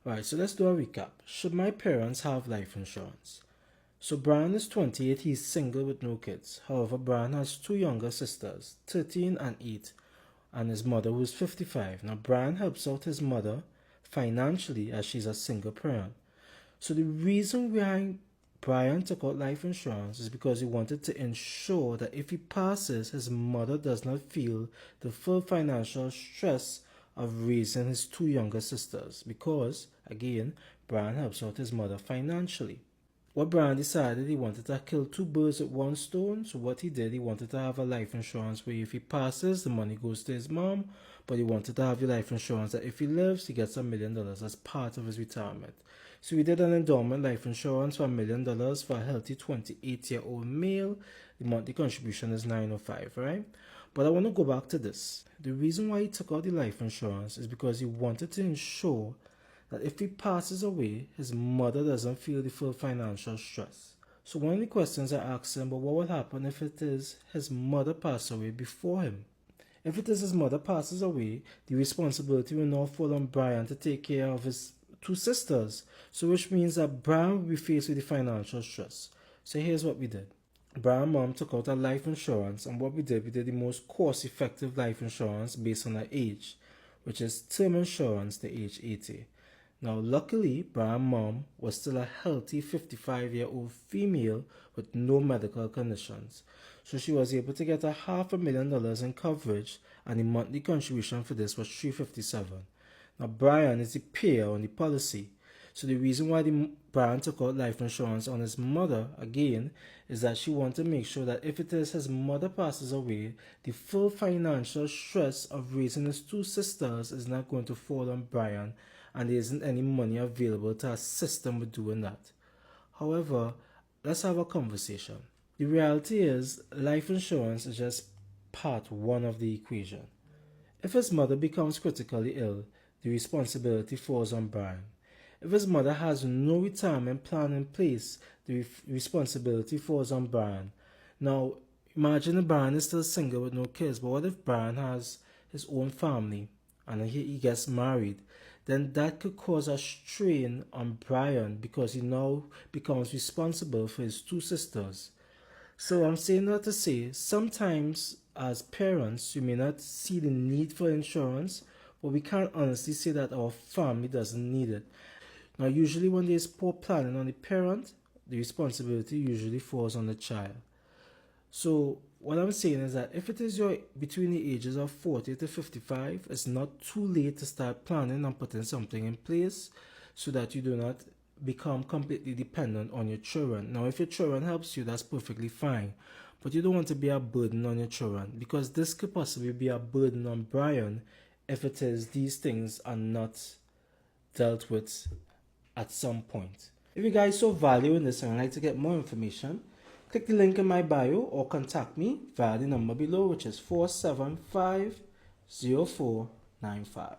Alright, so let's do a recap. Should my parents have life insurance? So Brian is 28, he's single with no kids. However, Brian has two younger sisters, 13 and 8, and his mother who is 55. Now Brian helps out his mother financially as she's a single parent. So the reason why Brian took out life insurance is because he wanted to ensure that if he passes, his mother does not feel the full financial stress of raising his two younger sisters because, again, Brian helps out his mother financially. What Brian decided, he wanted to kill two birds with one stone. So what he did, he wanted to have a life insurance where if he passes, the money goes to his mom, but he wanted to have the life insurance that if he lives, he gets $1 million as part of his retirement. So we did an endowment life insurance for $1 million for a healthy 28-year-old male. The monthly contribution is $905, right? But I want to go back to this. The reason why he took out the life insurance is because he wanted to ensure that if he passes away, his mother doesn't feel the full financial stress. So one of the questions I asked him, but what will happen if it is his mother passes away before him? If it is his mother passes away, the responsibility will now fall on Brian to take care of his two sisters. So which means that Brian will be faced with the financial stress. So here's what we did. Brian's mom took out a life insurance, and what we did the most cost-effective life insurance based on her age, which is term insurance to age 80. Now, luckily, Brian's mom was still a healthy 55-year-old female with no medical conditions. So she was able to get $500,000 in coverage, and the monthly contribution for this was $357. Now, Brian is the payer on the policy. So the reason why Brian took out life insurance on his mother, again, is that she wanted to make sure that if it is his mother passes away, the full financial stress of raising his two sisters is not going to fall on Brian, and there isn't any money available to assist him with doing that. However, let's have a conversation. The reality is, life insurance is just part one of the equation. If his mother becomes critically ill, the responsibility falls on Brian. If his mother has no retirement plan in place, the responsibility falls on Brian. Now, imagine that Brian is still single with no kids, but what if Brian has his own family and he gets married? Then that could cause a strain on Brian because he now becomes responsible for his two sisters. So I'm saying that to say, sometimes as parents, you may not see the need for insurance, but we can't honestly say that our family doesn't need it. Now, usually when there's poor planning on the parent, the responsibility usually falls on the child. So what I'm saying is that if it is between the ages of 40 to 55, it's not too late to start planning and putting something in place so that you do not become completely dependent on your children. Now, if your children helps you, that's perfectly fine. But you don't want to be a burden on your children, because this could possibly be a burden on Brian if it is these things are not dealt with at some point. If you guys saw value in this and would like to get more information, click the link in my bio or contact me via the number below, which is 475-0495.